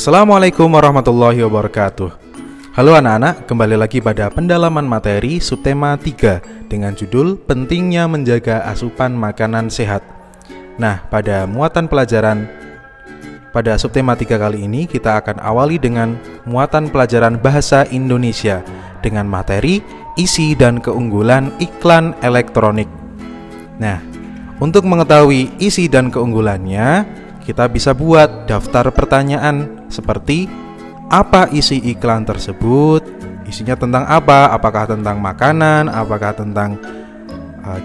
Assalamualaikum warahmatullahi wabarakatuh. Halo anak-anak, kembali lagi pada pendalaman materi subtema 3 dengan judul Pentingnya Menjaga Asupan Makanan Sehat. Nah, pada muatan pelajaran pada subtema 3 kali ini kita akan awali dengan muatan pelajaran bahasa Indonesia dengan materi isi dan keunggulan iklan elektronik. Nah, untuk mengetahui isi dan keunggulannya, kita bisa buat daftar pertanyaan seperti apa isi iklan tersebut, isinya tentang apa, apakah tentang makanan, apakah tentang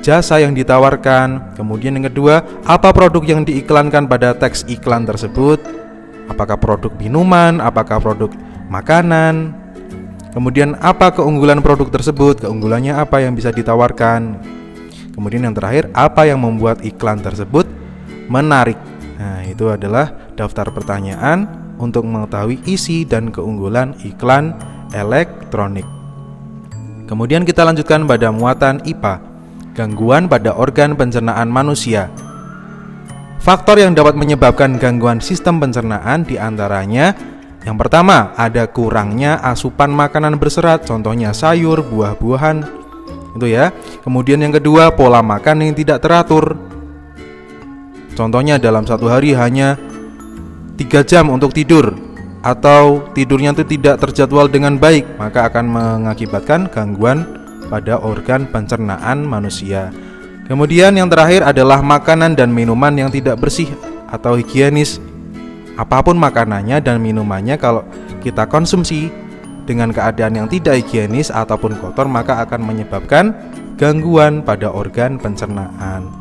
jasa yang ditawarkan. Kemudian yang kedua, apa produk yang diiklankan pada teks iklan tersebut, apakah produk minuman, apakah produk makanan. Kemudian apa keunggulan produk tersebut, keunggulannya apa yang bisa ditawarkan. Kemudian yang terakhir, apa yang membuat iklan tersebut menarik. Nah, itu adalah daftar pertanyaan untuk mengetahui isi dan keunggulan iklan elektronik. Kemudian kita lanjutkan pada muatan IPA, gangguan pada organ pencernaan manusia. Faktor yang dapat menyebabkan gangguan sistem pencernaan diantaranya yang pertama, ada kurangnya asupan makanan berserat, contohnya sayur, buah-buahan, itu ya. Kemudian yang kedua, pola makan yang tidak teratur. Contohnya dalam satu hari hanya 3 jam untuk tidur, atau tidurnya itu tidak terjadwal dengan baik, maka akan mengakibatkan gangguan pada organ pencernaan manusia. Kemudian yang terakhir adalah makanan dan minuman yang tidak bersih atau higienis. Apapun makanannya dan minumannya, kalau kita konsumsi dengan keadaan yang tidak higienis ataupun kotor, maka akan menyebabkan gangguan pada organ pencernaan.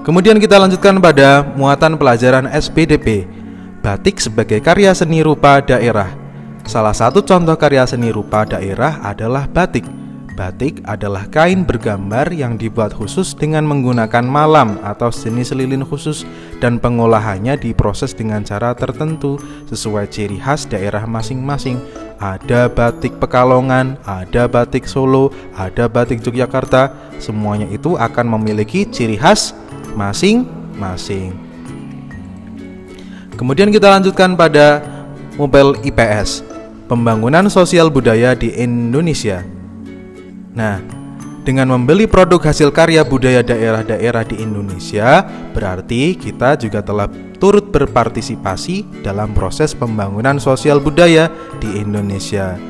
Kemudian kita lanjutkan pada muatan pelajaran SPDP, batik sebagai karya seni rupa daerah. Salah satu contoh karya seni rupa daerah adalah batik. Batik adalah kain bergambar yang dibuat khusus dengan menggunakan malam atau jenis lilin khusus, dan pengolahannya diproses dengan cara tertentu sesuai ciri khas daerah masing-masing. Ada batik Pekalongan, ada batik Solo, ada batik Yogyakarta. Semuanya itu akan memiliki ciri khas masing-masing. Kemudian kita lanjutkan pada mobile IPS, pembangunan sosial budaya di Indonesia. Nah, dengan membeli produk hasil karya budaya daerah-daerah di Indonesia, berarti kita juga telah turut berpartisipasi dalam proses pembangunan sosial budaya di Indonesia.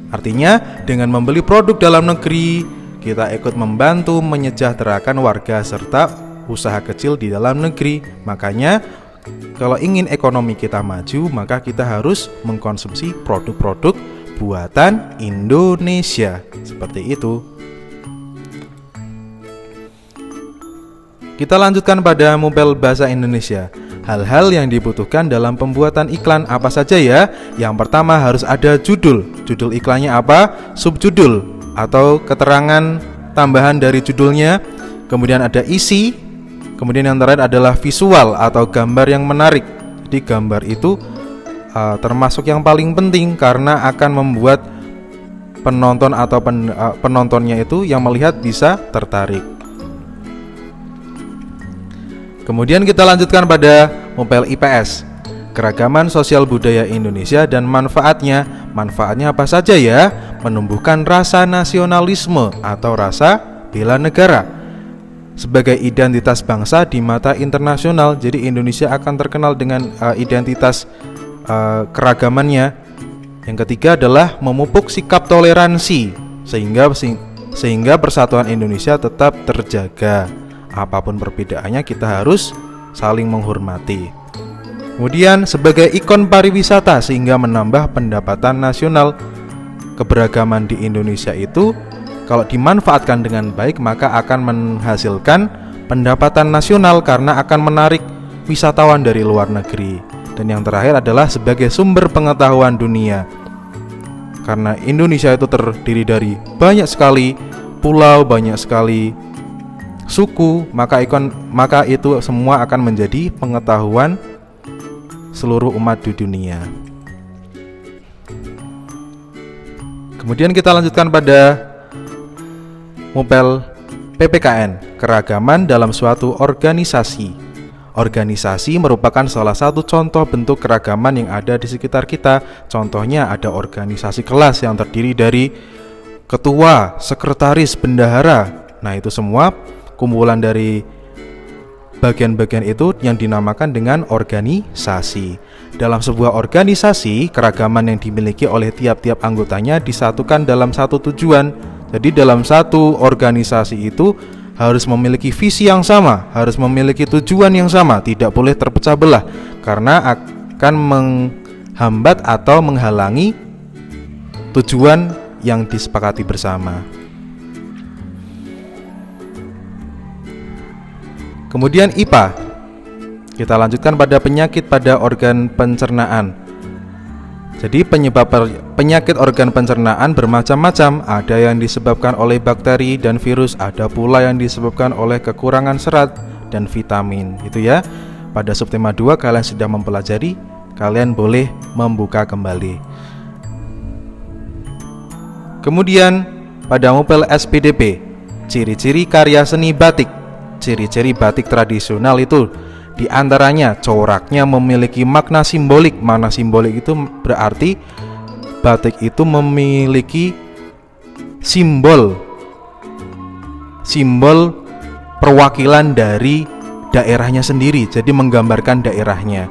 Artinya, dengan membeli produk dalam negeri, kita ikut membantu menyejahterakan warga serta usaha kecil di dalam negeri. Makanya kalau ingin ekonomi kita maju, maka kita harus mengkonsumsi produk-produk buatan Indonesia. Seperti itu. Kita lanjutkan pada mobile bahasa Indonesia. Hal-hal yang dibutuhkan dalam pembuatan iklan apa saja ya? Yang pertama harus ada judul. Judul iklannya apa? Subjudul atau keterangan tambahan dari judulnya. Kemudian ada isi. Kemudian yang terakhir adalah visual atau gambar yang menarik. Jadi gambar itu termasuk yang paling penting karena akan membuat penonton atau penontonnya itu yang melihat bisa tertarik. Kemudian kita lanjutkan pada mobile IPS, keragaman sosial budaya Indonesia dan manfaatnya. Manfaatnya apa saja ya? Menumbuhkan rasa nasionalisme atau rasa bela negara sebagai identitas bangsa di mata internasional. Jadi Indonesia akan terkenal dengan identitas keragamannya. Yang ketiga adalah memupuk sikap toleransi sehingga persatuan Indonesia tetap terjaga. Apapun perbedaannya, kita harus saling menghormati. Kemudian sebagai ikon pariwisata sehingga menambah pendapatan nasional. Keberagaman di Indonesia itu kalau dimanfaatkan dengan baik, maka akan menghasilkan pendapatan nasional karena akan menarik wisatawan dari luar negeri. Dan yang terakhir adalah sebagai sumber pengetahuan dunia. Karena Indonesia itu terdiri dari banyak sekali pulau, banyak sekali suku, maka itu semua akan menjadi pengetahuan seluruh umat di dunia. Kemudian kita lanjutkan pada mobile PPKN, keragaman dalam suatu organisasi. Organisasi merupakan salah satu contoh bentuk keragaman yang ada di sekitar kita. Contohnya ada organisasi kelas yang terdiri dari ketua, sekretaris, bendahara. Nah, itu semua kumpulan dari bagian-bagian itu yang dinamakan dengan organisasi. Dalam sebuah organisasi, keragaman yang dimiliki oleh tiap-tiap anggotanya disatukan dalam satu tujuan. Jadi dalam satu organisasi itu harus memiliki visi yang sama, harus memiliki tujuan yang sama, tidak boleh terpecah belah karena akan menghambat atau menghalangi tujuan yang disepakati bersama. Kemudian IPA. Kita lanjutkan pada penyakit pada organ pencernaan. Jadi penyakit organ pencernaan bermacam-macam. Ada yang disebabkan oleh bakteri dan virus, ada pula yang disebabkan oleh kekurangan serat dan vitamin. Itu ya. Pada subtema 2 kalian sudah mempelajari, kalian boleh membuka kembali. Kemudian pada mupel SPDP, ciri-ciri karya seni batik. Ciri-ciri batik tradisional itu di antaranya coraknya memiliki makna simbolik. Makna simbolik itu berarti batik itu memiliki simbol perwakilan dari daerahnya sendiri, jadi menggambarkan daerahnya.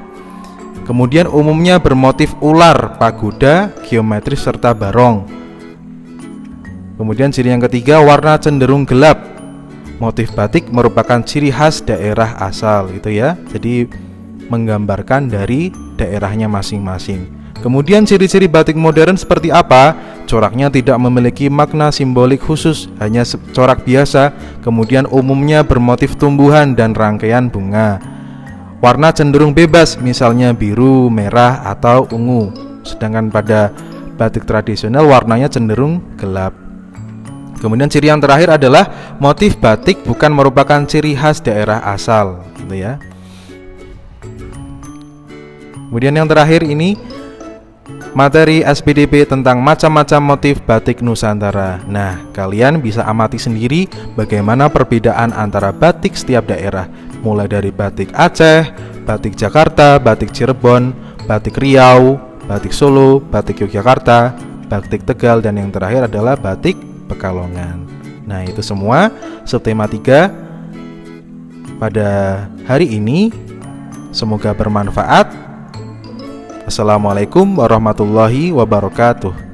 Kemudian umumnya bermotif ular, pagoda, geometris serta barong. Kemudian ciri yang ketiga, warna cenderung gelap. Motif batik merupakan ciri khas daerah asal, itu ya. Jadi menggambarkan dari daerahnya masing-masing. Kemudian ciri-ciri batik modern seperti apa? Coraknya tidak memiliki makna simbolik khusus, hanya corak biasa. Kemudian umumnya bermotif tumbuhan dan rangkaian bunga. Warna cenderung bebas, misalnya biru, merah, atau ungu. Sedangkan pada batik tradisional warnanya cenderung gelap. Kemudian ciri yang terakhir adalah motif batik bukan merupakan ciri khas daerah asal, gitu ya. Kemudian yang terakhir ini materi SPDP tentang macam-macam motif batik Nusantara. Nah, kalian bisa amati sendiri bagaimana perbedaan antara batik setiap daerah, mulai dari batik Aceh, batik Jakarta, batik Cirebon, batik Riau, batik Solo, batik Yogyakarta, batik Tegal, dan yang terakhir adalah batik Pekalongan. Nah, itu semua subtema 3 pada hari ini. Semoga bermanfaat. Assalamualaikum warahmatullahi wabarakatuh.